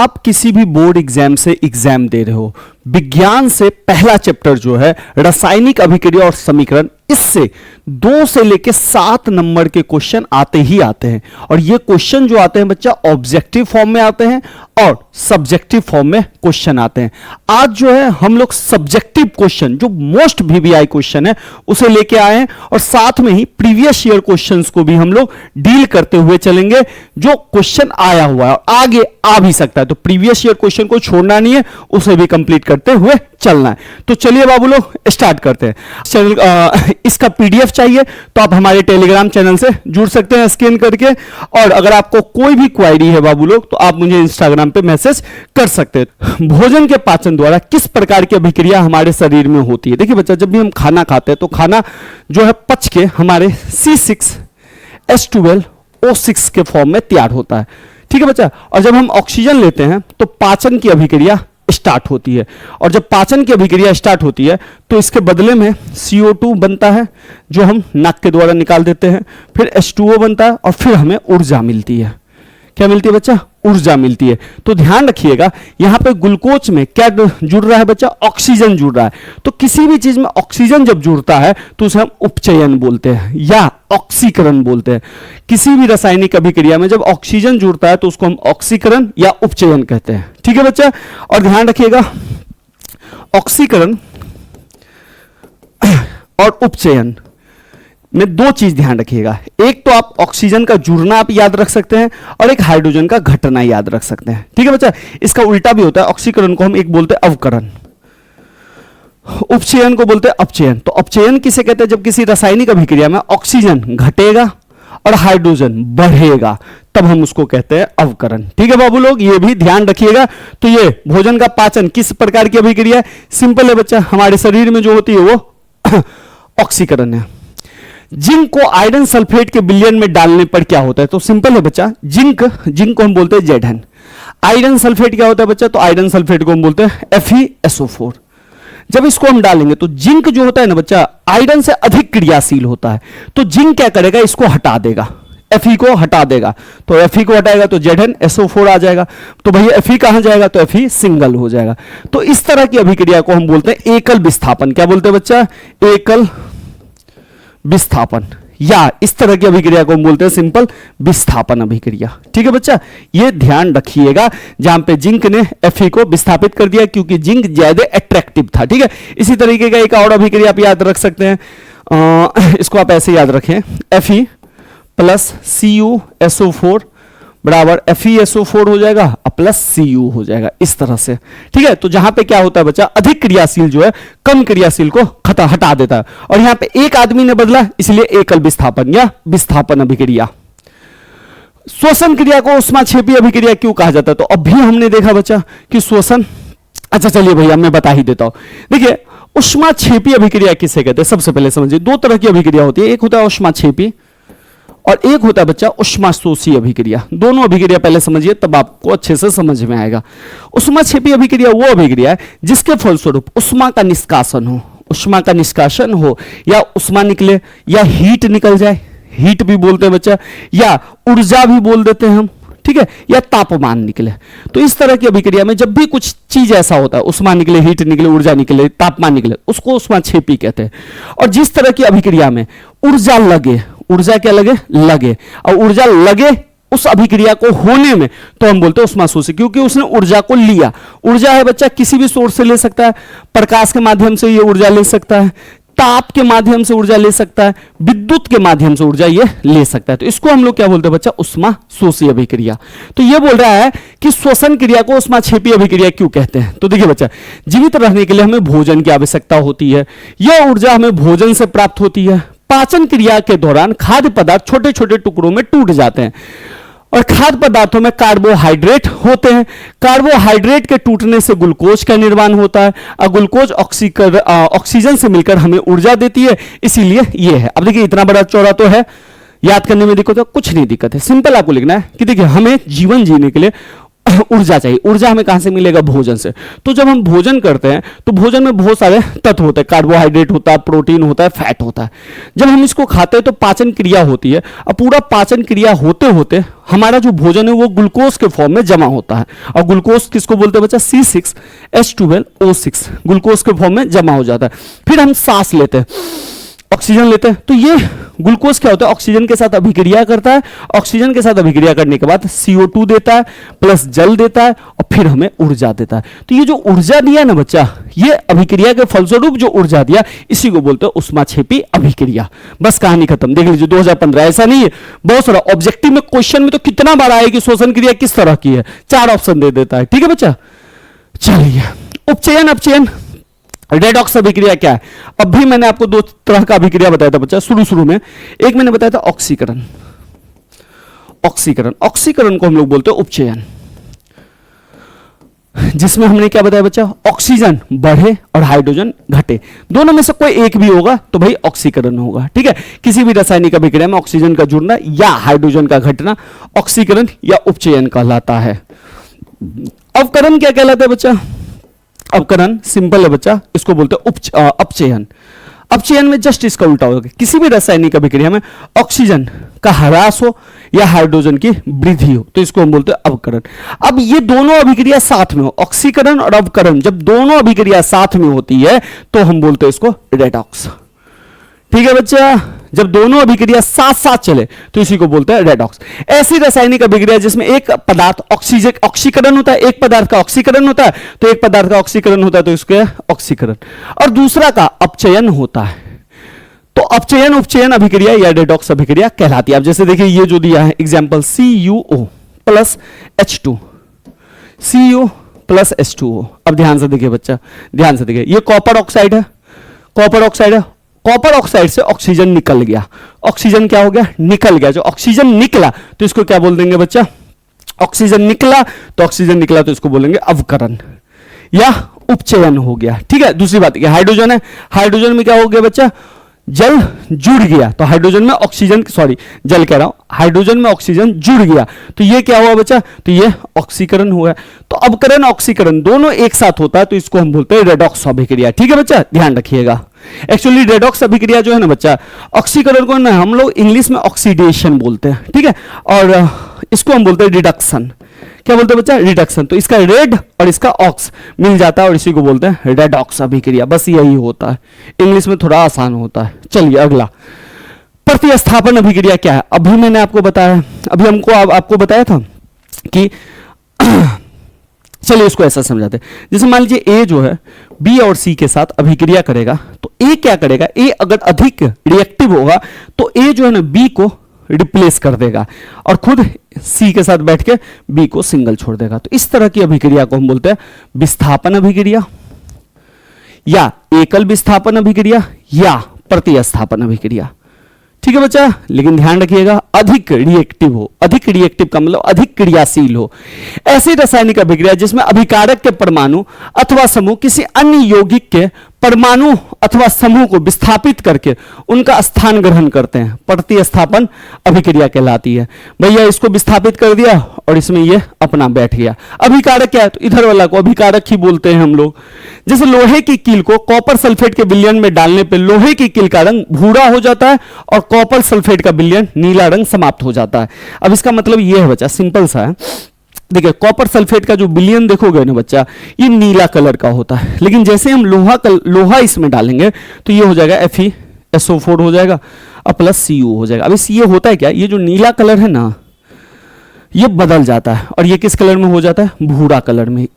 आप किसी भी बोर्ड एग्जाम से एग्जाम दे रहे हो, विज्ञान से पहला चैप्टर जो है रासायनिक अभिक्रिया और समीकरण, इससे 2 से लेकर 7 नंबर के क्वेश्चन आते ही आते हैं। और ये क्वेश्चन जो आते हैं बच्चा ऑब्जेक्टिव फॉर्म में आते हैं और सब्जेक्टिव फॉर्म में क्वेश्चन आते हैं। आज जो है हम लोग सब्जेक्टिव क्वेश्चन जो मोस्ट वीवीआई क्वेश्चन है उसे लेके आए हैं, और साथ में ही प्रीवियस ईयर क्वेश्चंस को भी हम लोग डील करते हुए चलेंगे जो क्वेश्चन आया हुआ है और आगे आ भी सकता है। तो प्रीवियस ईयर क्वेश्चन को छोड़ना नहीं है, उसे भी कंप्लीट करते हुए चलना है। तो चलिए बाबू लोग स्टार्ट करते हैं। चैनल इसका पीडीएफ चाहिए तो आप हमारे टेलीग्राम चैनल से जुड़ सकते हैं स्कैन करके, और अगर आपको कोई भी क्वेरी है बाबू लोग तो आप मुझे इंस्टाग्राम पे मैसेज कर सकते हैं। भोजन के पाचन द्वारा किस प्रकार की अभिक्रिया हमारे शरीर में होती है? देखिए बच्चा, जब भी हम खाना खाते हैं तो खाना जो है पच के हमारे C6H12O6 के फॉर्म में तैयार होता है, ठीक है बच्चा। और जब हम ऑक्सीजन लेते हैं तो पाचन की अभिक्रिया स्टार्ट होती है, और जब पाचन की अभिक्रिया स्टार्ट होती है तो इसके बदले में CO2 बनता है जो हम नाक के द्वारा निकाल देते हैं, फिर H2O बनता है और फिर हमें ऊर्जा मिलती है। क्या मिलती है बच्चा? ऊर्जा मिलती है। तो ध्यान रखिएगा यहां पे ग्लूकोज में क्या जुड़ रहा है बच्चा? ऑक्सीजन जुड़ रहा है। तो किसी भी चीज में ऑक्सीजन जब जुड़ता है तो उसे हम उपचयन बोलते हैं या ऑक्सीकरण बोलते हैं। किसी भी रासायनिक अभिक्रिया में जब ऑक्सीजन जुड़ता है तो उसको हम ऑक्सीकरण या उपचयन कहते हैं, ठीक है बच्चा। और ध्यान रखिएगा ऑक्सीकरण और उपचयन में 2 चीज ध्यान रखिएगा। एक तो आप ऑक्सीजन का जुड़ना आप याद रख सकते हैं और एक हाइड्रोजन का घटना याद रख सकते हैं, ठीक है बच्चा। इसका उल्टा भी होता है, ऑक्सीकरण को हम एक बोलते हैं अवकरण, उपचयन को बोलते हैं अपचयन। तो अपचयन किसे कहते हैं? जब किसी रासायनिक अभिक्रिया में ऑक्सीजन घटेगा और हाइड्रोजन बढ़ेगा तब हम उसको कहते हैं अवकरण, ठीक है बाबू लोग, ये भी ध्यान रखिएगा। तो ये भोजन का पाचन किस प्रकार की अभिक्रिया है? सिंपल है बच्चा, हमारे शरीर में जो होती है वो ऑक्सीकरण है। जिंक को आयरन सल्फेट के विलयन में डालने पर क्या होता है? तो सिंपल है बच्चा, जिंक को हम बोलते हैं Zn। आयरन सल्फेट क्या होता है बच्चा? तो आयरन सल्फेट को हम बोलते हैं FeSO4। जब इसको हम डालेंगे तो जिंक जो होता है ना बच्चा आयरन से अधिक क्रियाशील होता है, तो जिंक क्या करेगा? इसको हटा देगा, Fe को हटा देगा। तो Fe को हटाएगा तो ZnSO4 आ जाएगा। तो भैया Fe कहां जाएगा? तो Fe सिंगल हो जाएगा। तो इस तरह की अभिक्रिया को हम बोलते हैं एकल विस्थापन। क्या बोलते हैं बच्चा? एकल विस्थापन, या इस तरह की अभिक्रिया को हम बोलते हैं सिंपल विस्थापन अभिक्रिया, ठीक है बच्चा। ये ध्यान रखिएगा जहां पे जिंक ने Fe को विस्थापित कर दिया क्योंकि जिंक ज्यादा अट्रैक्टिव था, ठीक है। इसी तरीके का एक और अभिक्रिया आप याद रख सकते हैं, इसको आप ऐसे याद रखें, Fe प्लस CuSO4 बराबर FeSO4 हो जाएगा प्लस Cu हो जाएगा, इस तरह से, ठीक है। तो जहां पे क्या होता है बच्चा, अधिक क्रियाशील जो है कम क्रियाशील को हटा देता है, और यहां पे एक आदमी ने बदला इसलिए एकल विस्थापन या विस्थापन अभिक्रिया। श्वसन क्रिया को ऊष्माक्षेपी अभिक्रिया क्यों कहा जाता है? तो अभी हमने देखा बच्चा कि श्वसन, अच्छा चलिए भैया मैं बता ही देता हूं। देखिए ऊष्माक्षेपी अभिक्रिया किसे कहते हैं? सबसे पहले समझिए 2 तरह की अभिक्रिया होती है, एक होता है ऊष्माक्षेपी और एक होता है बच्चा ऊष्माशोषी अभिक्रिया। दोनों अभिक्रिया पहले समझिए तब आपको अच्छे से समझ में आएगा। ऊष्माक्षेपी अभिक्रिया वो अभिक्रिया है जिसके फलस्वरूप ऊष्मा का निष्कासन हो, या ऊष्मा निकले या हीट निकल जाए, हीट भी बोलते हैं बच्चा, या ऊर्जा भी बोल देते हैं हम, ठीक है, या तापमान निकले। तो इस तरह की अभिक्रिया में जब भी कुछ चीज ऐसा होता है, ऊष्मा निकले, हीट निकले, ऊर्जा निकले, तापमान निकले, उसको ऊष्माक्षेपी कहते हैं। और जिस तरह की अभिक्रिया में ऊर्जा लगे, ऊर्जा क्या लगे, और ऊर्जा लगे उस अभिक्रिया को होने में तो हम बोलते हैं ऊष्माशोषी, क्योंकि उसने ऊर्जा को लिया। ऊर्जा है बच्चा किसी भी सोर्स से ले सकता है, प्रकाश के माध्यम से ये ऊर्जा ले सकता है, ताप के माध्यम से ऊर्जा ले सकता है, विद्युत के माध्यम से ऊर्जा ये ले सकता है। तो इसको हम लोग क्या बोलते हैं बच्चा? ऊष्माशोषी अभिक्रिया। तो ये बोल रहा है कि श्वसन क्रिया को ऊष्माक्षेपी अभिक्रिया क्यों कहते हैं? तो देखिए बच्चा, जीवित रहने के लिए हमें भोजन की आवश्यकता होती है, यह ऊर्जा हमें भोजन से प्राप्त होती है। पाचन क्रिया के दौरान खाद्य पदार्थ छोटे छोटे टुकड़ों में टूट जाते हैं और खाद्य पदार्थों में कार्बोहाइड्रेट होते हैं। कार्बोहाइड्रेट के टूटने से ग्लूकोज का निर्माण होता है और ग्लूकोज ऑक्सीजन से मिलकर हमें ऊर्जा देती है, इसीलिए ये है। अब देखिए इतना बड़ा चौड़ा तो है, याद करने में दिक्कत है? कुछ नहीं दिक्कत है, सिंपल आपको लिखना है कि देखिए हमें जीवन जीने के लिए ऊर्जा चाहिए। ऊर्जा हमें कहां से मिलेगा? भोजन से। तो जब हम भोजन करते हैं तो भोजन में बहुत सारे तत्व होते हैं, कार्बोहाइड्रेट होता है, प्रोटीन होता है, फैट होता है। जब हम इसको खाते हैं तो पाचन क्रिया होती है, और पूरा पाचन क्रिया होते होते हमारा जो भोजन है वो ग्लूकोज के फॉर्म में जमा होता है। और ग्लूकोज किसको बोलते हैं बच्चा? C6H12O6 ग्लूकोज के फॉर्म में जमा हो जाता है। फिर हम सांस लेते हैं, ऑक्सीजन लेते हैं, तो ये ग्लूकोज क्या होता है? ऑक्सीजन के साथ अभिक्रिया करता है। ऑक्सीजन के साथ अभिक्रिया करने के बाद CO2 देता है, प्लस जल देता है, और फिर हमें ऊर्जा देता है। तो ये जो ऊर्जा दिया ना बच्चा, ये अभिक्रिया के फलस्वरूप जो ऊर्जा दिया, इसी को बोलते हैं उष्माक्षेपी अभिक्रिया। बस कहानी खत्म। देख लीजिए 2015, ऐसा नहीं है, बहुत सारा ऑब्जेक्टिव में क्वेश्चन में तो कितना बार आया कि श्वसन क्रिया किस तरह की है, 4 ऑप्शन दे देता है। ठीक है बच्चा, चलिए उपचयन अपचयन रेडॉक्स अभिक्रिया क्या है? अब भी मैंने आपको 2 तरह का अभिक्रिया बताया था बच्चा शुरू में। एक मैंने बताया था ऑक्सीकरण। ऑक्सीकरण को हम लोग बोलते हैं उपचयन, जिसमें हमने क्या बताया बच्चा? ऑक्सीजन बढ़े और हाइड्रोजन घटे, दोनों में से कोई एक भी होगा तो भाई ऑक्सीकरण होगा। ठीक है, किसी भी रासायनिक अभिक्रिया में ऑक्सीजन का जुड़ना या हाइड्रोजन का घटना ऑक्सीकरण या उपचयन कहलाता है। अवकरण क्या कहलाता है बच्चा? अवकरण सिंपल है बच्चा, इसको बोलते हैं अपचयन। अपचयन में जस्ट इसका उल्टा होगा। किसी भी रासायनिक अभिक्रिया में ऑक्सीजन का ह्रास हो या हाइड्रोजन की वृद्धि हो तो इसको हम बोलते हैं अवकरण। अब ये दोनों अभिक्रिया साथ में हो, ऑक्सीकरण और अवकरण जब दोनों अभिक्रिया साथ में होती है तो हम बोलते हैं इसको रेडॉक्स। ठीक है बच्चा, जब दोनों अभिक्रिया साथ साथ चले तो इसी को बोलते हैं रेडॉक्स। ऐसी रासायनिक अभिक्रिया जिसमें एक पदार्थ ऑक्सीकरण होता है, एक पदार्थ का ऑक्सीकरण होता है, तो एक पदार्थ का ऑक्सीकरण होता है तो इसके ऑक्सीकरण, और दूसरा का अपचयन होता है तो अपचयन उपचयन अभिक्रिया या रेडॉक्स अभिक्रिया कहलाती है। अब जैसे देखिए ये जो दिया है example, CuO plus H2, CuO plus H2O। अब ध्यान से देखिए बच्चा, ध्यान से देखिए, ये कॉपर ऑक्साइड है, कॉपर ऑक्साइड है, कॉपर ऑक्साइड से ऑक्सीजन निकल गया, ऑक्सीजन क्या हो गया? निकल गया। जो ऑक्सीजन निकला तो इसको क्या बोल देंगे बच्चा? ऑक्सीजन निकला तो ऑक्सीजन निकला तो इसको बोलेंगे अवकरण या उपचयन हो गया। ठीक है, दूसरी बात हाइड्रोजन है, हाइड्रोजन में क्या हो गया बच्चा? जल जुड़ गया तो हाइड्रोजन में ऑक्सीजन, सॉरी जल कह रहा हूं, हाइड्रोजन में ऑक्सीजन जुड़ गया तो ये क्या हुआ बच्चा? तो ये ऑक्सीकरण हुआ। तो अवकरण ऑक्सीकरण दोनों एक साथ होता है तो इसको हम बोलते हैं रेडॉक्स अभिक्रिया। ठीक है बच्चा, ध्यान रखिएगा। एक्चुअली रेडॉक्स अभिक्रिया जो है ना बच्चा, ऑक्सीकरण को ना हम लोग इंग्लिश में ऑक्सीडेशन बोलते हैं। ठीक है, और इसको हम बोलते हैं रिडक्शन। क्या बोलते हैं बच्चा? रिडक्शन। तो इसका रेड और इसका ऑक्स मिल जाता है और इसी को बोलते हैं रेडॉक्स अभिक्रिया। बस यही होता है, इंग्लिश में थोड़ा आसान होता है। चलिए अगला, प्रतिस्थापन अभिक्रिया क्या है? अभी मैंने आपको बताया, अभी हमको आपको बताया था कि चलिए इसको ऐसा समझाते हैं। जैसे मान लीजिए ए जो है बी और सी के साथ अभिक्रिया करेगा तो ए क्या करेगा? ए अगर अधिक रिएक्टिव होगा तो ए जो है ना बी को रिप्लेस कर देगा और खुद सी के साथ बैठ के बी को सिंगल छोड़ देगा। तो इस तरह की अभिक्रिया को हम बोलते हैं विस्थापन अभिक्रिया या एकल विस्थापन अभिक्रिया या प्रतिस्थापन अभिक्रिया। ठीक है बच्चा, लेकिन ध्यान रखिएगा अधिक रिएक्टिव हो। अधिक रिएक्टिव का मतलब अधिक क्रियाशील हो। ऐसी रासायनिक अभिक्रिया जिसमें अभिकारक के परमाणु अथवा समूह किसी अन्य यौगिक के परमाणु अथवा समूह को विस्थापित करके उनका स्थान ग्रहण करते हैं, प्रतिस्थापन अभिक्रिया कहलाती है। भैया इसको विस्थापित कर दिया और इसमें ये अपना बैठ गया। अभिकारक क्या है? तो इधर वाला को अभिकारक ही बोलते हैं हम लोग। जैसे लोहे की कील को कॉपर सल्फेट के विलयन में डालने पर लोहे की कील का रंग भूरा हो जाता है और कॉपर सल्फेट का विलयन नीला रंग समाप्त हो जाता है। अब इसका मतलब ये है बच्चा, सिंपल सा है। देखिए कॉपर सल्फेट का जो विलयन देखोगे ना बच्चा, ये नीला कलर का होता है, लेकिन जैसे हम लोहा इसमें डालेंगे तो ये हो जाएगा FeSO4 हो जाएगा और प्लस Cu हो जाएगा। अब इस ये होता है क्या, ये जो नीला कलर है ना ये बदल जाता है और ये किस कलर में हो जाता है? भूरा कलर में।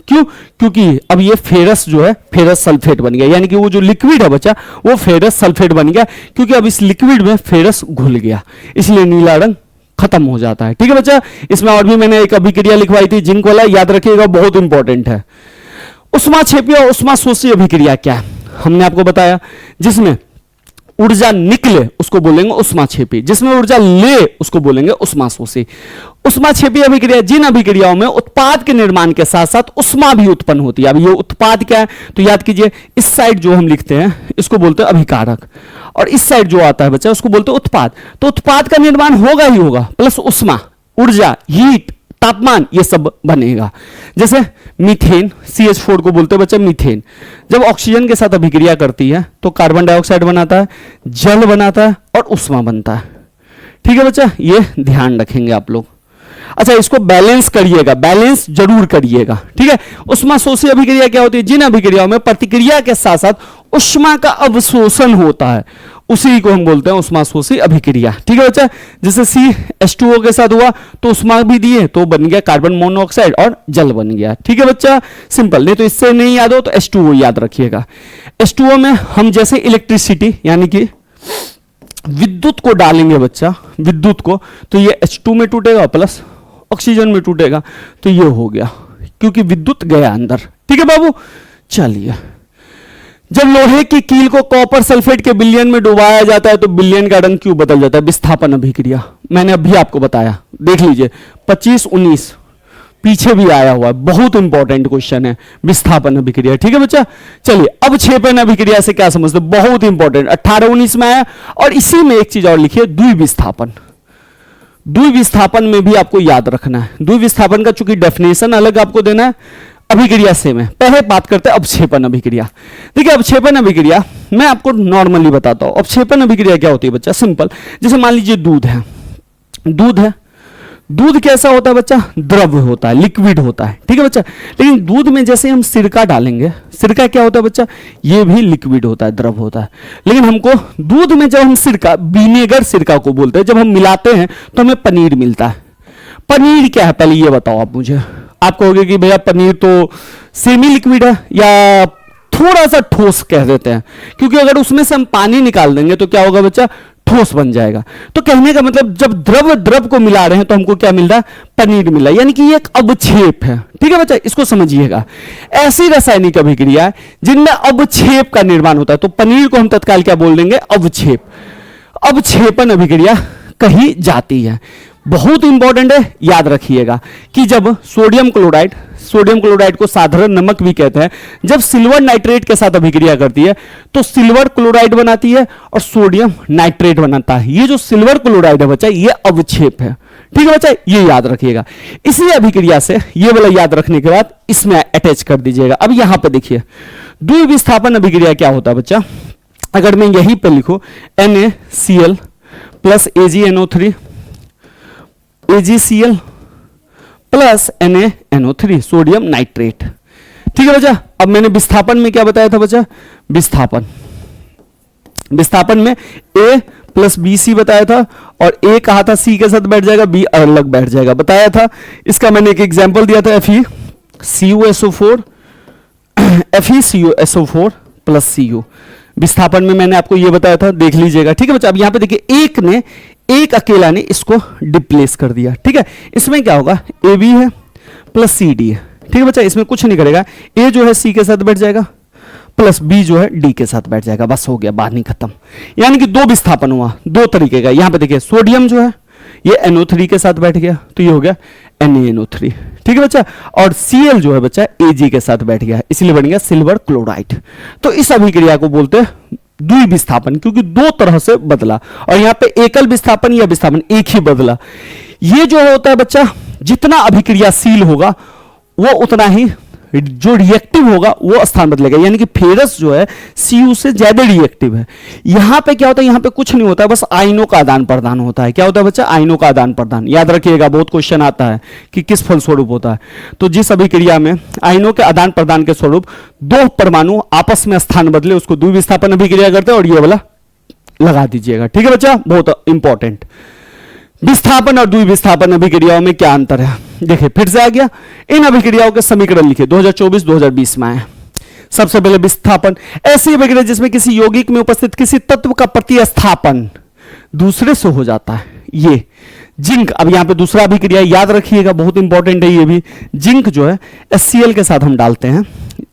क्यों? क्योंकि अब ये फेरस जो है फेरस सल्फेट बन गया, यानी कि वो जो लिक्विड है बच्चा वो फेरस सल्फेट बन गया, क्योंकि अब इस लिक्विड में फेरस घुल गया, इसलिए नीला रंग खत्म हो जाता है। ठीक है बच्चा, इसमें और भी मैंने एक अभिक्रिया लिखवाई थी जिंक वाला, याद रखिएगा, बहुत इंपॉर्टेंट है। उष्माक्षेपी और उष्माशोषी अभिक्रिया क्या है? हमने आपको बताया जिसमें ऊर्जा निकले उसको बोलेंगे उष्माक्षेपी, जिसमें ऊर्जा ले उसको बोलेंगे उष्माशोषी। उष्माक्षेपी अभिक्रिया जिन अभिक्रियाओं में उत्पाद के निर्माण के साथ साथ उष्मा भी उत्पन्न होती है। अब ये उत्पाद क्या है तो याद कीजिए, इस साइड जो हम लिखते हैं इसको बोलते हैं अभिकारक और इस साइड जो आता है बच्चा उसको बोलते हैं उत्पाद। तो उत्पाद का निर्माण होगा ही होगा, प्लस उष्मा, ऊर्जा, हीट, तापमान, ये सब बनेगा। जैसे मीथेन, CH4 को बोलते हैं बच्चा मीथेन, जब ऑक्सीजन के साथ अभिक्रिया करती है तो कार्बन डाइऑक्साइड बनाता है, जल बनाता है और उष्मा बनता है। ठीक है बच्चा, ये ध्यान रखेंगे आप लोग। अच्छा, इसको बैलेंस करिएगा, बैलेंस जरूर करिएगा। ठीक है, उष्माशोषी अभिक्रिया क्या होती है? जिन अभिक्रियाओं में प्रतिक्रिया के साथ साथ उष्मा का अवशोषण होता है उसी को हम बोलते हैं उष्माशोषी अभिक्रिया। ठीक है बच्चा, जैसे CH2O के साथ हुआ तो उष्मा भी दिए तो बन गया कार्बन मोनोऑक्साइड और जल बन गया। ठीक है बच्चा, सिंपल। नहीं तो इससे नहीं याद हो तो H2O याद रखिएगा। H2O में हम जैसे इलेक्ट्रिसिटी यानी कि विद्युत को डालेंगे बच्चा, विद्युत को, तो ये H2 में टूटेगा प्लस ऑक्सीजन में टूटेगा, तो ये हो गया क्योंकि विद्युत गया अंदर। ठीक है बाबू, चलिए। जब लोहे की कील को कॉपर सल्फेट के विलयन में डुबाया जाता है तो विलयन का रंग क्यों बदल जाता है? विस्थापन अभिक्रिया, मैंने अभी आपको बताया, देख लीजिए 25-19 पीछे भी आया हुआ है, बहुत इंपॉर्टेंट क्वेश्चन है विस्थापन अभिक्रिया। ठीक है बच्चा, चलिए। अब अवक्षेपण अभिक्रिया से क्या समझते? बहुत इंपॉर्टेंट, 18-19 में आया। और इसी में एक चीज और लिखिए, द्विविस्थापन। द्विविस्थापन में भी आपको याद रखना है, द्विविस्थापन का चूंकि डेफिनेशन अलग आपको देना है, अभिक्रिया से में पहले बात करते हैं अवक्षेपण अभिक्रिया। देखिए, अवक्षेपण अभिक्रिया मैं आपको नॉर्मली बताता हूं। अवक्षेपण अभिक्रिया क्या होती है बच्चा? सिंपल। जैसे मान लीजिए दूध है, दूध है, दूध कैसा होता है बच्चा? द्रव होता है, लिक्विड होता है। ठीक है बच्चा, लेकिन दूध में जैसे हम सिरका डालेंगे, सिरका क्या होता है बच्चा? ये भी लिक्विड होता है, द्रव होता है। लेकिन हमको दूध में जब हम सिरका, विनेगर सिरका को बोलते हैं, जब हम मिलाते हैं तो हमें पनीर मिलता है। पनीर क्या है पहले ये बताओ आप मुझे। आप कहोगे कि भैया पनीर तो सेमी लिक्विड है या थोड़ा सा ठोस कह देते हैं, क्योंकि अगर उसमें से हम पानी निकाल देंगे तो क्या होगा बच्चा? ठोस बन जाएगा। तो कहने का मतलब जब द्रव द्रव को मिला रहे हैं तो हमको क्या मिल रहा है? पनीर मिला, यानी कि ये एक अवक्षेप है। ठीक है बच्चा, इसको समझिएगा। ऐसी रासायनिक अभिक्रिया है जिनमें अवक्षेप का निर्माण होता है, तो पनीर को हम तत्काल क्या बोल देंगे? अवक्षेप। अवक्षेपण अभिक्रिया कही जाती है। बहुत इंपॉर्टेंट है, याद रखिएगा कि जब सोडियम क्लोराइड को साधारण नमक भी कहते हैं, जब सिल्वर नाइट्रेट के साथ अभिक्रिया करती है तो सिल्वर क्लोराइड बनाती है और सोडियम नाइट्रेट बनाता है। ये जो सिल्वर क्लोराइड है बच्चा, ये अवक्षेप है। ठीक है बच्चा, ये याद रखिएगा। इसी अभिक्रिया से ये वाला याद रखने के बाद इसमें अटैच कर दीजिएगा। अब यहां पे देखिए, द्विविस्थापन अभिक्रिया क्या होता है बच्चा? अगर मैं यहीं पे लिखूं NaCl plus AgNO3 AgCl plus NaNO3 sodium nitrate. ठीक है बच्चा, अब मैंने विस्थापन में क्या बताया था बच्चा? विस्थापन में A प्लस BC बताया था, और A कहा था C के साथ बैठ जाएगा, B अलग बैठ जाएगा बताया था। इसका मैंने एक एग्जांपल दिया था, FeCuSO4 प्लस Cu। विस्थापन में मैंने आपको ये बताया था, देख लीजिएगा। ठीक है बच्चा, अब यहां पे देखिए, एक अकेला ने इसको डिप्लेस कर दिया। ठीक है, इसमें क्या होगा? AB है प्लस CD है। ठीक है बच्चा, इसमें कुछ नहीं करेगा, A जो है C के साथ बैठ जाएगा प्लस B जो है D के साथ बैठ जाएगा, बस हो गया, बात नहीं खत्म। यानी कि दो विस्थापन हुआ, दो तरीके का। यहां पे देखिए, सोडियम जो है ये NO3 के साथ बैठ गया तो ये हो गया NaNO3। ठीक है बच्चा, और Cl जो है बच्चा Ag के साथ बैठ गया, इसलिए बन गया सिल्वर क्लोराइड। तो इस अभिक्रिया को बोलते हैं द्विविस्थापन, क्योंकि दो तरह से बदला। और यहां पे एकल विस्थापन या विस्थापन एक ही बदला। ये जो होता है बच्चा, जितना अभिक्रियाशील होगा वो उतना ही जो रिएक्टिव होगा वो स्थान बदलेगा। यानी कि फेरस जो है Cu से ज्यादा रिएक्टिव है। यहां पे क्या होता है? यहां पे कुछ नहीं होता है, बस आयनों का आदान प्रदान होता है। क्या होता है बच्चा? आयनों का आदान प्रदान। याद रखिएगा, बहुत क्वेश्चन आता है कि किस फलस्वरूप होता है। तो जिस अभिक्रिया में आयनों के आदान प्रदान के स्वरूप दो परमाणु आपस में स्थान बदले, उसको द्विविस्थापन अभिक्रिया करते हैं। और ये वाला लगा दीजिएगा। ठीक है बच्चा, बहुत इंपॉर्टेंट। विस्थापन और द्विविस्थापन अभिक्रियाओं में क्या अंतर है? देखिए, फिर से आ गया। इन अभिक्रियाओं के समीकरण लिखे 2024-2020 में आए। सबसे पहले विस्थापन, ऐसी अभिक्रिया जिसमें किसी यौगिक में उपस्थित किसी तत्व का प्रतिस्थापन दूसरे से हो जाता है। ये जिंक, अब यहां पे दूसरा अभिक्रिया याद रखिएगा, बहुत इंपॉर्टेंट है ये भी। जिंक जो है HCl के साथ हम डालते हैं।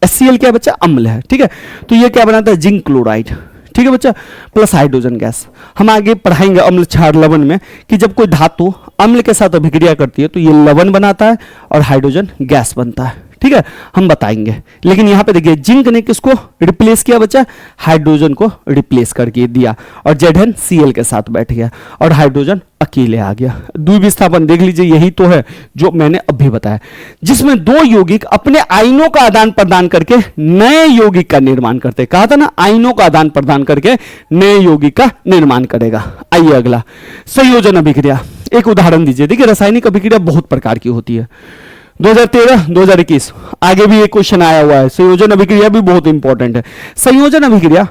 HCl क्या बच्चा? अम्ल है। ठीक है, तो ये क्या बनाता है? Zinc chloride. ठीक है बच्चा, प्लस हाइड्रोजन गैस। हम आगे पढ़ाएंगे अम्ल क्षार लवण में कि जब कोई धातु अम्ल के साथ अभिक्रिया करती है तो ये लवण बनाता है और हाइड्रोजन गैस बनता है। ठीक है, हम बताएंगे। लेकिन यहां पे देखिए जिंक ने किसको रिप्लेस किया बच्चा, हाइड्रोजन को रिप्लेस करके दिया, और ZnCl के साथ बैठ गया और हाइड्रोजन अकेले आ गया। द्विविस्थापन देख लीजिए, यही तो है जो मैंने अभी बताया, जिसमें दो यौगिक अपने आयनों का आदान प्रदान करके नए यौगिक का निर्माण करते। कहा था ना, आयनों का आदान प्रदान करके नए यौगिक का निर्माण करेगा। आइए अगला, संयोजन अभिक्रिया। एक उदाहरण दीजिए। देखिए रासायनिक अभिक्रिया बहुत प्रकार की होती है। 2013 2021 आगे भी एक क्वेश्चन आया हुआ है, संयोजन अभिक्रिया भी बहुत इंपॉर्टेंट है। संयोजन अभिक्रिया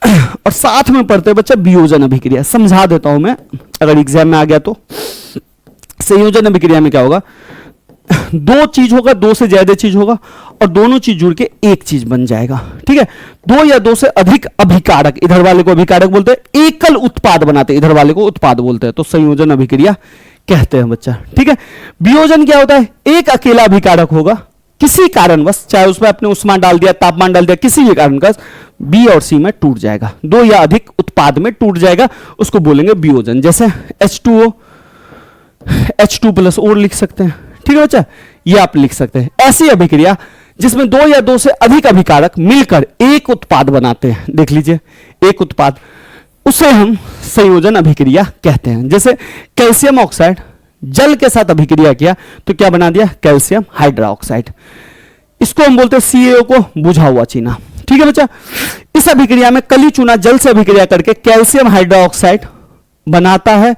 और साथ में पढ़ते हैं बच्चा वियोजन अभिक्रिया। समझा देता हूं मैं, अगर एग्जाम में आ गया तो। संयोजन अभिक्रिया में क्या होगा, दो चीज होगा, दो से ज्यादा चीज होगा और दोनों चीज जुड़ के एक चीज बन जाएगा। ठीक है, दो या दो से अधिक अभिकारक, इधर वाले को अभिकारक बोलते हैं, एकल उत्पाद बनाते हैं, इधर वाले को उत्पाद बोलते हैं, तो संयोजन अभिक्रिया कहते हैं बच्चा। ठीक है, वियोजन क्या होता है, एक अकेला अभिकारक होगा, किसी कारणवश, चाहे उसमें आपने उष्मा डाल दिया, तापमान डाल दिया, किसी भी कारणवश बी और सी में टूट जाएगा, दो या अधिक उत्पाद में टूट जाएगा, उसको बोलेंगे वियोजन। जैसे H2O, H2+ और लिख सकते हैं। ठीक है बच्चा, ये आप लिख सकते हैं। ऐसी अभिक्रिया जिसमें दो या दो से अधिक अभिकारक मिलकर एक उत्पाद बनाते हैं, देख लीजिए एक उत्पाद, उसे हम संयोजन अभिक्रिया कहते हैं। जैसे कैल्शियम ऑक्साइड जल के साथ अभिक्रिया किया तो क्या बना दिया, कैल्शियम हाइड्रोक्साइड। इसको हम बोलते हैं CaO को बुझा हुआ चूना। ठीक है बच्चा, इस अभिक्रिया में कली चूना जल से अभिक्रिया करके कैल्शियम हाइड्रोक्साइड बनाता है,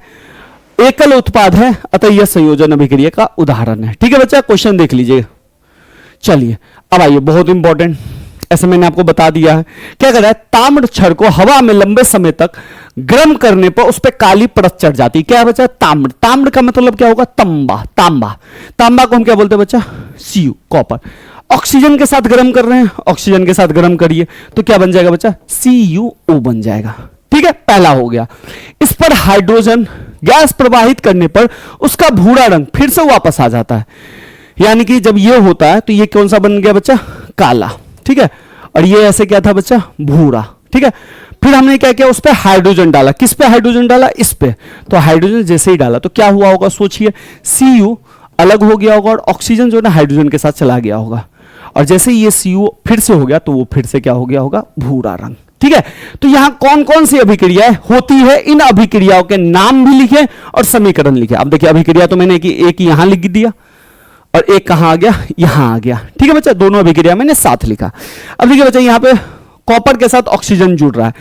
एकल उत्पाद है, अतः यह संयोजन अभिक्रिया का उदाहरण है। ठीक है बच्चा, क्वेश्चन देख लीजिए। चलिए अब आइए, बहुत इंपॉर्टेंट, ऐसे मैंने आपको बता दिया है। क्या कर रहा है, ताम्र क्षार को हवा में लंबे समय तक गर्म करने पर उस पर काली परत चढ़ जाती है। क्या है बच्चा, ताम्र। ताम्र का मतलब क्या होगा, तांबा। तांबा, तांबा को हम क्या बोलते हैं बच्चा, Cu, कॉपर। ऑक्सीजन के साथ गर्म कर रहे हैं, ऑक्सीजन के साथ गर्म करिए तो क्या बन जाएगा बच्चा, CuO बन जाएगा। ठीक है, पहला हो गया। इस पर हाइड्रोजन गैस प्रवाहित करने पर उसका भूरा रंग फिर से वापस आ जाता है, यानी कि जब ये होता है तो ये कौन सा बन गया बच्चा, काला। ठीक है, और ये ऐसे क्या था बच्चा, भूरा। ठीक है, फिर हमने क्या किया, उस पर हाइड्रोजन डाला। किस पे हाइड्रोजन डाला, इस पे। तो हाइड्रोजन जैसे ही डाला तो क्या हुआ होगा, सोचिए, Cu अलग हो गया होगा और ऑक्सीजन जो है ना हाइड्रोजन के साथ चला गया होगा, और जैसे ही ये Cu फिर से हो गया तो वो फिर से क्या हो गया होगा, भूरा रंग। ठीक है, तो यहां कौन कौन सी अभिक्रियाएं होती है, इन अभिक्रियाओं के नाम भी लिखे और समीकरण लिखे। अब देखिए अभिक्रिया तो मैंने एक यहां लिख दिया और एक कहां आ गया, यहां आ गया। ठीक है बच्चा, दोनों अभिक्रिया मैंने साथ लिखा। अब देखिए बच्चा, यहां पे कॉपर के साथ ऑक्सीजन जुड़ रहा है।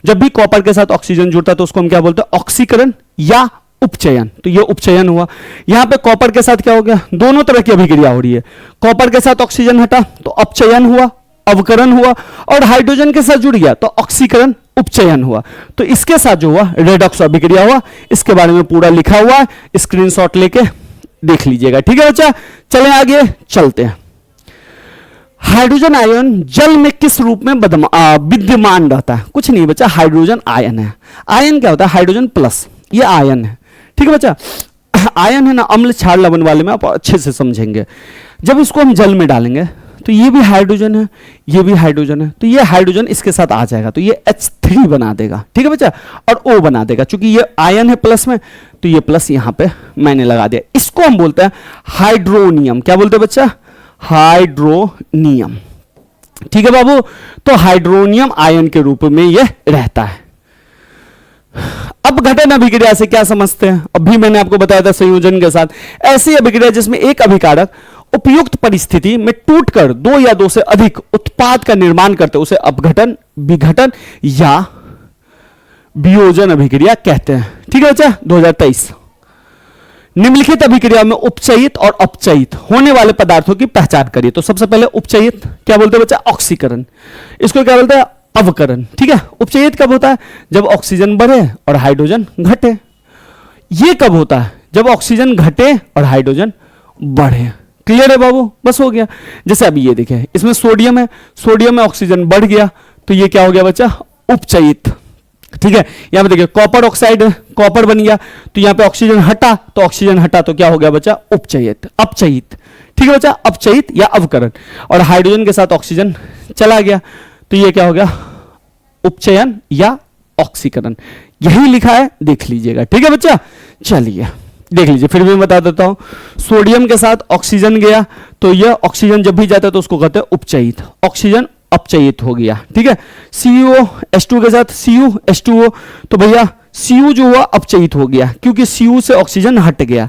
जब भी कॉपर के साथ ऑक्सीजन जुड़ता है तो उसको हम क्या बोलते हैं, ऑक्सीकरण या उपचयन। तो ये उपचयन हुआ। यहां पे कॉपर के साथ क्या हो गया, दोनों तरह की अभिक्रिया हो रही है। कॉपर के साथ ऑक्सीजन हटा तो अपचयन हुआ, अवकरण हुआ, और हाइड्रोजन के साथ जुड़ गया तो ऑक्सीकरण उपचयन हुआ। तो इसके साथ जो हुआ रेडॉक्स अभिक्रिया हुआ। इसके बारे में पूरा लिखा हुआ है, स्क्रीनशॉट लेके देख लीजिएगा। ठीक है बच्चा, चलें आगे चलते हैं। हाइड्रोजन आयन जल में किस रूप में विद्यमान रहता है, कुछ नहीं बच्चा, हाइड्रोजन आयन है। आयन क्या होता है, हाइड्रोजन प्लस, ये आयन है। ठीक है बच्चा, आयन है ना, अम्ल क्षार लवण वाले में आप अच्छे से समझेंगे। जब इसको हम जल में डालेंगे तो ये भी हाइड्रोजन है, ये भी हाइड्रोजन है, तो ये हाइड्रोजन इसके साथ आ जाएगा तो ये H3 बना देगा। ठीक है बच्चा, और O बना देगा। चूंकि ये आयन है प्लस में तो ये प्लस यहां पे मैंने लगा दिया। इसको हम बोलते हैं हाइड्रोनियम। क्या बोलते हैं बच्चा, हाइड्रोनियम। ठीक है बाबू, तो हाइड्रोनियम आयन के रूप में ये रहता है। अब घटन अभिक्रिया से क्या समझते हैं, अभी मैंने आपको बताया था संयोजन के साथ। ऐसी अभिक्रिया जिसमें एक अभिकारक उपयुक्त परिस्थिति में टूटकर दो या दो से अधिक उत्पाद का निर्माण करते उसे अपघटन, विघटन या वियोजन अभिक्रिया कहते हैं। ठीक है बच्चा, 2023। निम्नलिखित अभिक्रिया में उपचयित और अपचयित होने वाले पदार्थों की पहचान करिए। तो सबसे पहले उपचयित क्या बोलते हैं बच्चा, ऑक्सीकरण। इसको क्या बोलते हैं, अवकरण। ठीक है, उपचयित कब होता है, जब ऑक्सीजन बढ़े और हाइड्रोजन घटे। ये कब होता है, जब ऑक्सीजन घटे और हाइड्रोजन बढ़े। क्लियर है बाबू, बस हो गया। जैसे अभी ये देखिए, इसमें सोडियम है, सोडियम में ऑक्सीजन बढ़ गया तो ये क्या हो गया बच्चा, उपचयित। ठीक है, यहां पे देखिए कॉपर ऑक्साइड है, कॉपर बन गया तो यहां पे ऑक्सीजन हटा तो ऑक्सीजन हटा तो क्या हो गया बच्चा, उपचयित, अपचयित। ठीक है बच्चा, अपचयित या अवकरण। और हाइड्रोजन के साथ ऑक्सीजन चला गया तो ये क्या हो गया, उपचयन या ऑक्सीकरण। यही लिखा है, देख लीजिएगा। ठीक है बच्चा, चलिए देख लीजिए, फिर भी मैं बता देता हूं। सोडियम के साथ ऑक्सीजन गया तो यह ऑक्सीजन जब भी जाता है तो उसको कहते हैं उपचयित, ऑक्सीजन अपचयित हो गया, ठीक है। CuO H2 के साथ Cu H2O, तो भैया Cu जो हुआ अपचयित हो गया क्योंकि Cu से ऑक्सीजन हट गया।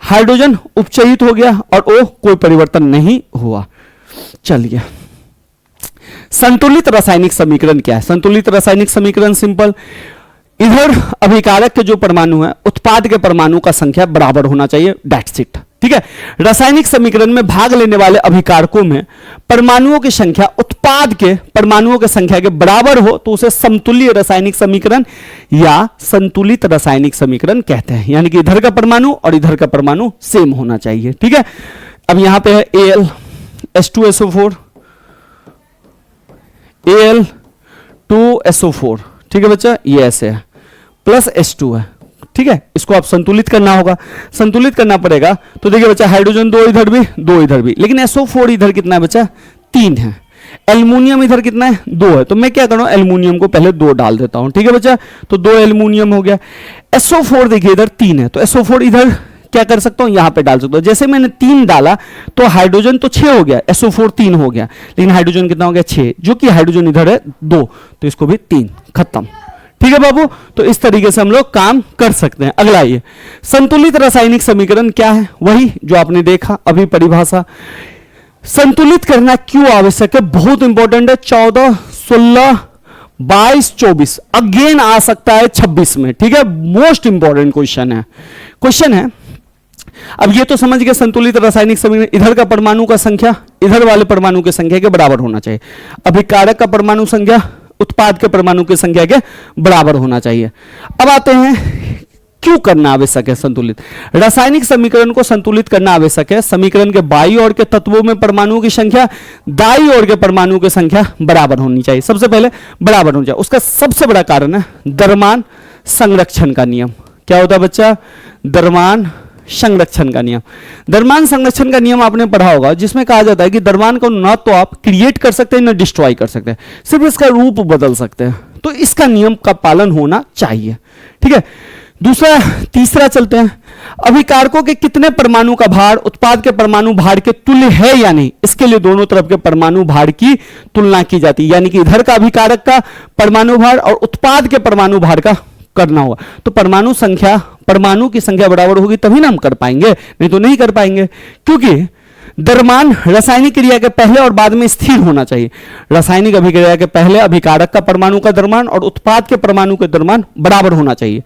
हाइड्रोजन उपचयित हो गया और O कोई परिवर्तन नहीं हुआ। चलिए, संतुलित रासायनिक समीकरण क्या है? संतुलित रासायनिक समीकरण सिंपल, इधर अभिकारक के जो परमाणु है उत्पाद के परमाणु का संख्या बराबर होना चाहिए, दैट्स इट, ठीक है। रासायनिक समीकरण में भाग लेने वाले अभिकारकों में परमाणुओं की संख्या उत्पाद के परमाणुओं की संख्या के बराबर हो तो उसे समतुल्य रासायनिक समीकरण या संतुलित रासायनिक समीकरण कहते हैं। यानी कि इधर का परमाणु और इधर का परमाणु सेम होना चाहिए, ठीक है। अब यहां पे है Al H2SO4 Al2SO4, ठीक है बच्चा, ये ऐसे है, प्लस H2 है, ठीक है। इसको आप संतुलित करना होगा, संतुलित करना पड़ेगा। तो देखिए बच्चा, हाइड्रोजन 2 इधर भी 2 इधर भी, लेकिन SO4 इधर कितना है बच्चा? 3 है। एल्युमिनियम इधर कितना है? 2 है। तो मैं क्या करूं, एल्युमिनियम को पहले 2 डाल देता हूं, ठीक है बच्चा। तो 2 एल्युमिनियम हो गया। SO4 देखिए इधर 3 है, तो SO4 इधर क्या कर सकता हूं, यहां पे डाल सकता हूं। जैसे मैंने 3 डाला तो हाइड्रोजन तो 6 हो गया, SO4 3 हो गया, लेकिन हाइड्रोजन कितना हो गया? 6, जो कि हाइड्रोजन इधर है 2, तो इसको भी 3, खत्म, ठीक है बाबू। तो इस तरीके से हम लोग काम कर सकते हैं। अगला ये संतुलित रासायनिक समीकरण क्या है? वही जो आपने देखा अभी परिभाषा। संतुलित करना क्यों आवश्यक है? बहुत इंपॉर्टेंट है। 14, 16, 22, 24 अगेन आ सकता है 26 में, ठीक है। मोस्ट इंपॉर्टेंट क्वेश्चन है। अब ये तो समझ गए संतुलित रासायनिक समीकरण, इधर का परमाणु का संख्या इधर वाले परमाणु की संख्या के बराबर होना चाहिए। अभिकारक का परमाणु संख्या उत्पाद के परमाणु की संख्या के बराबर होना चाहिए। अब आते हैं क्यों करना आवश्यक है संतुलित रासायनिक समीकरण को संतुलित करना आवश्यक है। समीकरण के बाईं ओर के तत्वों में परमाणुओं की संख्या दाईं ओर के परमाणुओं की संख्या बराबर होनी चाहिए। सबसे पहले बराबर होनी चाहिए। उसका सबसे बड़ा कारण है द्रव्यमान संरक्षण का नियम। क्या होता है बच्चा? द्रव्यमान संरक्षण का नियम। द्रव्यमान संरक्षण का नियम आपने पढ़ा होगा, जिसमें कहा जाता है कि द्रव्यमान को न तो आप क्रिएट कर सकते हैं न डिस्ट्रॉय कर सकते हैं, सिर्फ इसका रूप बदल सकते हैं। तो इसका नियम का पालन होना चाहिए, ठीक है। दूसरा, तीसरा चलते हैं। अभिकारकों के कितने परमाणु का भार उत्पाद के परमाणु भार के तुल्य है या नहीं, इसके लिए दोनों तरफ के परमाणु भार की तुलना की जाती है। यानी कि इधर का अभिकारक का परमाणु भार और उत्पाद के परमाणु भार का करना होगा। तो परमाणु की संख्या बराबर होगी तभी ना हम कर पाएंगे, नहीं तो नहीं कर पाएंगे। क्योंकि द्रव्यमान रासायनिक क्रिया के पहले और बाद में स्थिर होना चाहिए। रासायनिक अभिक्रिया के पहले अभिकारक का परमाणु का द्रव्यमान और उत्पाद के परमाणु के द्रव्यमान बराबर होना चाहिए।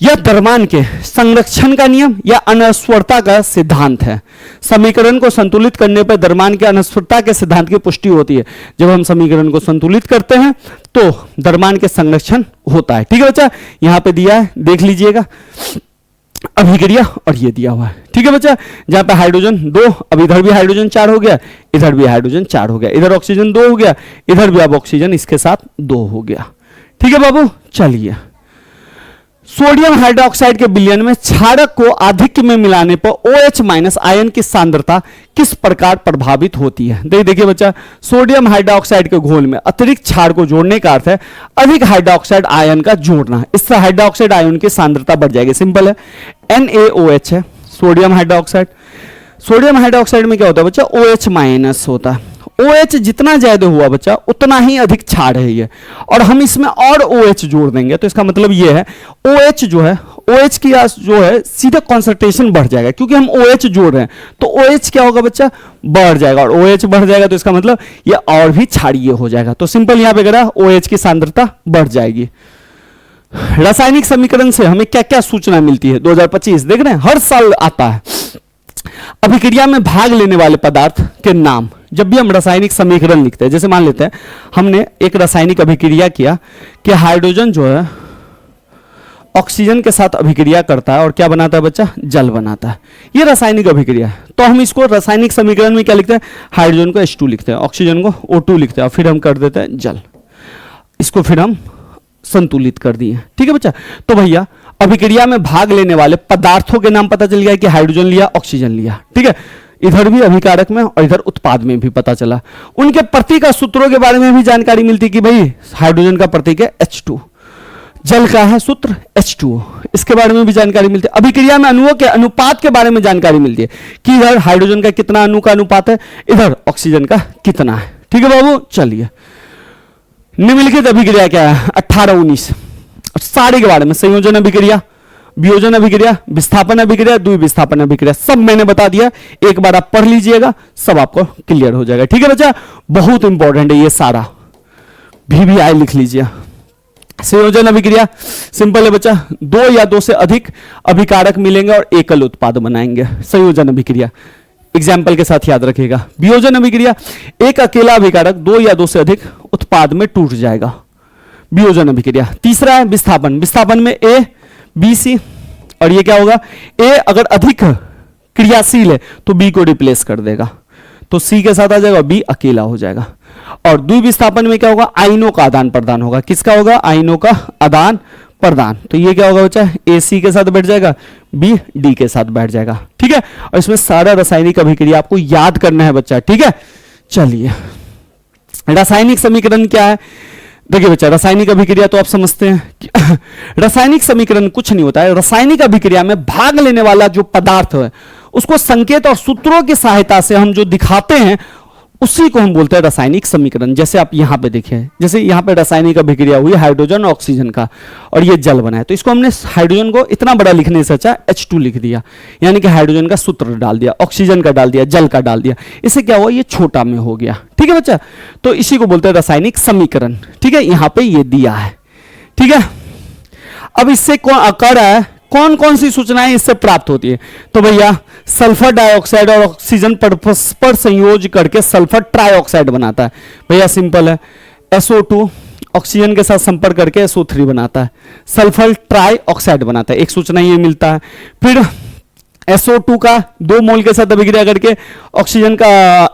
यह द्रव्यमान के संरक्षण का नियम या अनस्वरता का सिद्धांत है। समीकरण को संतुलित करने पर द्रव्यमान के अनस्वरता के सिद्धांत की पुष्टि होती है। जब हम समीकरण को संतुलित करते हैं तो द्रव्यमान के संरक्षण होता है, ठीक है बच्चा। यहां पे दिया है, देख लीजिएगा अभिक्रिया, और ये दिया हुआ है, ठीक है बच्चा। जहां पे हाइड्रोजन 2, अब इधर भी हाइड्रोजन 4 हो गया, इधर भी हाइड्रोजन 4 हो गया, इधर ऑक्सीजन 2 हो गया, इधर भी अब ऑक्सीजन इसके साथ 2 हो गया, ठीक है बाबू। चलिए, सोडियम हाइड्रोक्साइड के विलयन में क्षारक को आधिक्य में मिलाने पर OH- आयन की सांद्रता किस प्रकार प्रभावित होती है? देखिए बच्चा, सोडियम हाइड्रोक्साइड के घोल में अतिरिक्त क्षार को जोड़ने का अर्थ है अधिक हाइड्रोक्साइड आयन का जोड़ना। इससे हाइड्रोक्साइड आयन की सांद्रता बढ़ जाएगी। सिंपल है, NaOH है सोडियम हाइड्रोक्साइड। सोडियम हाइड्रोक्साइड में क्या होता है बच्चा? OH- होता है। OH जितना ज्यादा हुआ बच्चा उतना ही अधिक क्षार है ये, और हम इसमें और OH जोड़ देंगे तो इसका मतलब ये है OH जो है, OH की जो है सीधे कॉन्सेंट्रेशन बढ़ जाएगा, क्योंकि हम OH जोड़ रहे हैं तो OH क्या होगा बच्चा? बढ़ जाएगा, और OH बढ़ जाएगा तो इसका मतलब ये और भी क्षारीय हो जाएगा। तो सिंपल यहां पे करा OH की सांद्रता बढ़ जाएगी। रासायनिक समीकरण से हमें क्या क्या सूचना मिलती है? 2025 देख रहे हैं, हर साल आता है। अभिक्रिया में भाग लेने वाले पदार्थ के नाम। जब भी हम रासायनिक समीकरण लिखते हैं, जैसे मान लेते हैं हमने एक रासायनिक अभिक्रिया किया कि हाइड्रोजन जो है ऑक्सीजन के साथ अभिक्रिया करता है और क्या बनाता है बच्चा? जल बनाता है। ये रासायनिक अभिक्रिया है, तो हम इसको रासायनिक समीकरण में क्या लिखते हैं? हाइड्रोजन को H2 लिखते हैं, ऑक्सीजन को O2 लिखते हैं, और फिर हम कर देते हैं जल। इसको फिर हम संतुलित कर दिए, ठीक है बच्चा। तो भैया अभिक्रिया में भाग लेने वाले पदार्थों के नाम पता चल गया कि हाइड्रोजन लिया, ऑक्सीजन लिया, ठीक है। इधर भी अभिकारक में और इधर उत्पाद में भी पता चला। उनके प्रतीक सूत्रों के बारे में भी जानकारी मिलती कि भाई हाइड्रोजन का प्रतीक है H2, जल का है सूत्र H2O, इसके बारे में भी जानकारी मिलती है। अभिक्रिया में अणुओं के अनुपात के बारे में जानकारी मिलती है कि इधर हाइड्रोजन का कितना अणु का अनुपात है, इधर ऑक्सीजन का कितना है। ठीक है बाबू, चलिए निम्नलिखित अभिक्रिया क्या है 18 19 सारे के बारे में, संयोजन अभिक्रिया, वियोजन अभिक्रिया, विस्थापन अभिक्रिया, द्विविस्थापन अभिक्रिया, सब मैंने बता दिया, एक बार आप पढ़ लीजिएगा, सब आपको क्लियर हो जाएगा। ठीक है बच्चा, बहुत इंपॉर्टेंट है ये सारा, VVI लिख लीजिए। संयोजन अभिक्रिया सिंपल है बच्चा, दो या दो से अधिक अभिकारक मिलेंगे और एकल उत्पाद बनाएंगे, संयोजन अभिक्रिया, एग्जाम्पल के साथ याद रखिएगा। वियोजन अभिक्रिया, एक अकेला अभिकारक दो या दो से अधिक उत्पाद में टूट जाएगा, वियोजन अभिक्रिया। तीसरा है विस्थापन, विस्थापन में A B C, और ये क्या होगा, A अगर अधिक क्रियाशील है तो B को रिप्लेस कर देगा, तो C के साथ आ जाएगा, B अकेला हो जाएगा। और द्विविस्थापन में क्या होगा, आयनों का आदान प्रदान होगा, किसका होगा, आयनों का आदान प्रदान, तो ये क्या होगा बच्चा, A C के साथ बैठ जाएगा, B D के साथ बैठ जाएगा। ठीक है, और इसमें सारा रासायनिक अभिक्रिया आपको याद करना है बच्चा। ठीक है, चलिए रासायनिक समीकरण क्या है, देखिए बच्चा, रासायनिक अभिक्रिया तो आप समझते हैं रासायनिक समीकरण कुछ नहीं होता है, रासायनिक अभिक्रिया में भाग लेने वाला जो पदार्थ है उसको संकेत और सूत्रों की सहायता से हम जो दिखाते हैं उसी को हम बोलते हैं रासायनिक समीकरण। जैसे आप यहां पे देखिए, जैसे यहां पे रासायनिक अभिक्रिया हुई हाइड्रोजन और ऑक्सीजन का, और ये जल बना है, तो इसको हमने हाइड्रोजन को इतना बड़ा लिखने से अच्छा H2 लिख दिया, यानी कि हाइड्रोजन का सूत्र डाल दिया, ऑक्सीजन का डाल दिया, जल का डाल दिया, इससे क्या हुआ, ये छोटा में हो गया। ठीक है बच्चा, तो इसी को बोलते हैं रासायनिक समीकरण। ठीक है, यहां पर ये दिया है। ठीक है, अब इससे कौन कौन सी सूचनाएं इससे प्राप्त होती है, तो भैया सल्फर डाइऑक्साइड और ऑक्सीजन परस्पर संयोज करके सल्फर ट्राइऑक्साइड बनाता है। भैया सिंपल है, SO2 ऑक्सीजन के साथ संपर्क करके SO3 बनाता है, सल्फर ट्राइऑक्साइड बनाता है, एक सूचना ये मिलता है। फिर SO2 का 2 मोल के साथ अभिक्रिया करके ऑक्सीजन का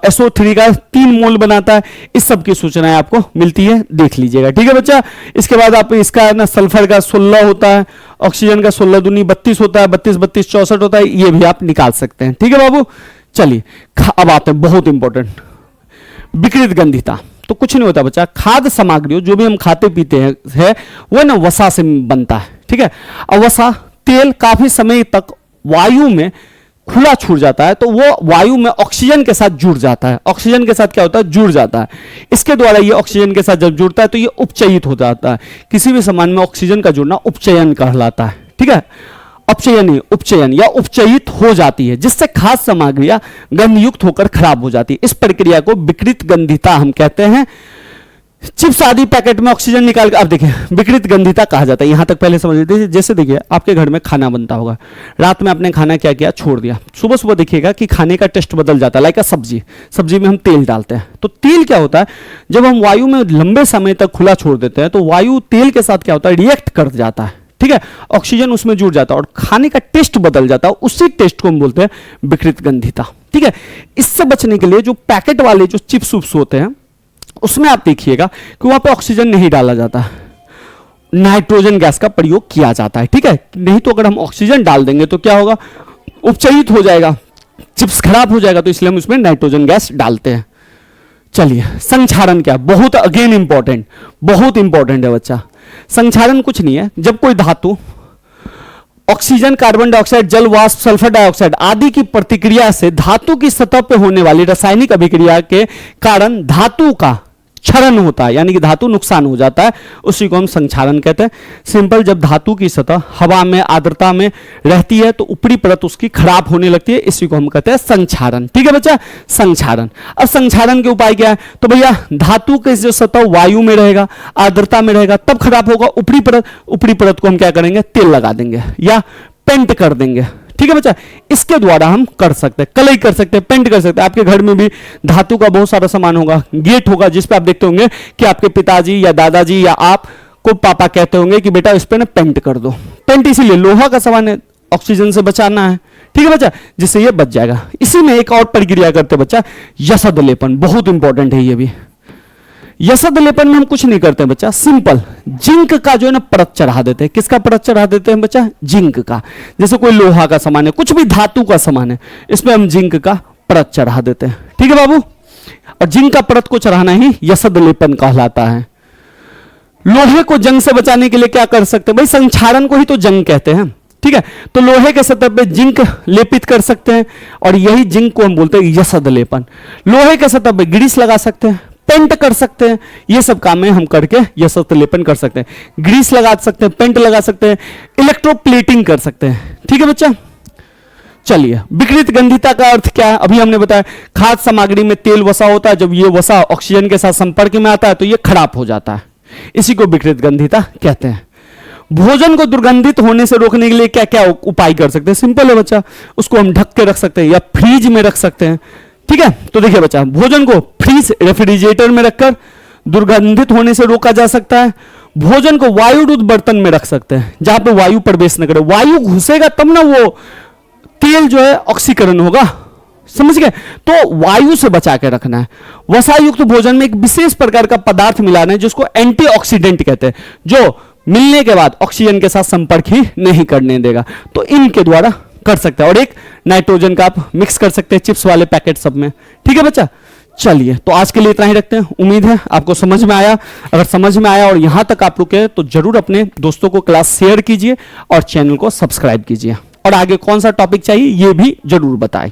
SO3 का 3 मोल बनाता है, इस सब की सूचनाएं आपको मिलती है, देख लीजिएगा। ठीक है बच्चा, इसके बाद आप इसका ना सल्फर का 16 होता है, ऑक्सीजन का 16 दूनी 32 होता है, 32 32 64 होता है, ये भी आप निकाल सकते हैं। ठीक है बाबू, चलिए अब आते हैं बहुत इंपॉर्टेंट, विकृत गंधिता। तो कुछ नहीं होता बच्चा, खाद्य सामग्री जो भी हम खाते पीते हैं वो ना वसा से बनता है। ठीक है, अब वसा तेल काफी समय तक वायु में खुला छूट जाता है, तो वो वायु में ऑक्सीजन के साथ जुड़ जाता है, ऑक्सीजन के साथ क्या होता है, जुड़ जाता है, इसके द्वारा ये ऑक्सीजन के साथ जब जुड़ता है तो ये उपचयित हो जाता है। किसी भी सामान में ऑक्सीजन का जुड़ना उपचयन कहलाता है। ठीक है, अपचयन नहीं, उपचयन या उपचयित हो जाती है, जिससे खाद्य सामग्रियां गंधयुक्त होकर खराब हो जाती है। इस प्रक्रिया को विकृत गंधिता हम कहते हैं। चिप्स आदि पैकेट में ऑक्सीजन निकाल कर, आप देखिए विकृत गंधिता कहा जाता है। यहां तक पहले समझ लीजिए, जैसे देखिए आपके घर में खाना बनता होगा, रात में आपने खाना क्या किया, छोड़ दिया, सुबह सुबह देखिएगा कि खाने का टेस्ट बदल जाता है। लाइक सब्जी में हम तेल डालते हैं, तो तेल क्या होता है, जब हम वायु में लंबे समय तक खुला छोड़ देते हैं तो वायु तेल के साथ क्या होता है, रिएक्ट कर जाता है। ठीक है, ऑक्सीजन उसमें जुड़ जाता है और खाने का टेस्ट बदल जाता है, उसी टेस्ट को हम बोलते हैं विकृत गंधिता। ठीक है, इससे बचने के लिए जो पैकेट वाले जो चिप्स उप्स होते हैं उसमें आप देखिएगा कि वहां पे ऑक्सीजन नहीं डाला जाता, नाइट्रोजन गैस का प्रयोग किया जाता है। ठीक है, नहीं तो अगर हम ऑक्सीजन डाल देंगे तो क्या होगा, उपचयित हो जाएगा, चिप्स खराब हो जाएगा, तो इसलिए हम उसमें नाइट्रोजन गैस डालते हैं। चलिए संक्षारण क्या, बहुत अगेन इंपॉर्टेंट, बहुत इंपॉर्टेंट है बच्चा। संक्षारण कुछ नहीं है, जब कोई धातु ऑक्सीजन, कार्बन डाइऑक्साइड, जल वाष्प, सल्फर डाइऑक्साइड आदि की प्रतिक्रिया से धातु की सतह पर होने वाली रासायनिक अभिक्रिया के कारण धातु का क्षरण होता है, यानी कि धातु नुकसान हो जाता है, उसी को हम संक्षारण कहते हैं। सिंपल, जब धातु की सतह हवा में, आर्द्रता में रहती है तो ऊपरी परत उसकी खराब होने लगती है, इसी को हम कहते हैं संक्षारण। ठीक है बच्चा, संक्षारण। अब संक्षारण के उपाय क्या है, तो भैया धातु की जो सतह वायु में रहेगा, आर्द्रता में रहेगा, तब खराब होगा ऊपरी परत को हम क्या करेंगे, तेल लगा देंगे या पेंट कर देंगे। ठीक है बच्चा, इसके द्वारा हम कर सकते हैं, कलई कर सकते हैं, पेंट कर सकते हैं। आपके घर में भी धातु का बहुत सारा सामान होगा, गेट होगा जिस पे आप देखते होंगे कि आपके पिताजी या दादाजी या आप को पापा कहते होंगे कि बेटा इस पे ना पेंट कर दो। पेंट इसीलिए लोहा का सामान है, ऑक्सीजन से बचाना है। ठीक है बच्चा, जिससे ये बच जाएगा। इसी में एक और प्रक्रिया करते बच्चा, यसद लेपन, बहुत इंपॉर्टेंट है ये भी। यसद लेपन में हम कुछ नहीं करते बच्चा, सिंपल जिंक का जो है ना परत चढ़ा देते हैं। किसका परत चढ़ा देते हैं बच्चा, जिंक का। जैसे कोई लोहा का सामान है, कुछ भी धातु का सामान है, इसमें हम जिंक का परत चढ़ा देते हैं। ठीक है बाबू, और जिंक का परत को चढ़ाना ही यसद लेपन कहलाता है। लोहे को जंग से बचाने के लिए क्या कर सकते हैं भाई, संक्षारण को ही तो जंग कहते हैं, ठीक है। तो लोहे के सतह पे जिंक लेपित कर सकते हैं और यही जिंक को हम बोलते हैं यशद लेपन। लोहे के सतह पे ग्रीस लगा सकते हैं, पेंट कर सकते हैं, ये सब काम में हम करके यशद लेपन कर सकते हैं। ग्रीस लगा सकते हैं, पेंट लगा सकते हैं, इलेक्ट्रोप्लेटिंग कर सकते हैं, ठीक है बच्चा। चलिए, विकृत गंधिता का अर्थ क्या है, अभी हमने बताया खाद्य सामग्री में तेल वसा होता है, जब ये वसा ऑक्सीजन के साथ संपर्क में आता है तो ये खराब हो जाता है, इसी को विकृत गंधिता कहते हैं। भोजन को दुर्गंधित होने से रोकने के लिए क्या क्या उपाय कर सकते हैं, सिंपल है बच्चा, उसको हम ढक के रख सकते हैं या फ्रीज में रख सकते हैं, ठीक है। तो देखिए बच्चा, भोजन को फ्रीज रेफ्रिजरेटर में रखकर दुर्गंधित होने से रोका जा सकता है। भोजन को वायुरुद्ध बर्तन में रख सकते हैं जहां पे वायु प्रवेश न करे, वायु घुसेगा तब ना वो तेल जो है ऑक्सीकरण होगा, समझ गए। तो वायु से बचा के रखना है। वसायुक्त भोजन में एक विशेष प्रकार का पदार्थ मिलाना है जिसको एंटीऑक्सीडेंट कहते हैं, जो मिलने के बाद ऑक्सीजन के साथ संपर्क ही नहीं करने देगा, तो इनके द्वारा कर सकते हैं। और एक नाइट्रोजन का आप मिक्स कर सकते हैं चिप्स वाले पैकेट सब में, ठीक है बच्चा। चलिए, तो आज के लिए इतना ही रखते हैं। उम्मीद है आपको समझ में आया। अगर समझ में आया और यहां तक आप रुके तो जरूर अपने दोस्तों को क्लास शेयर कीजिए और चैनल को सब्सक्राइब कीजिए, और आगे कौन सा टॉपिक चाहिए ये भी जरूर बताएं।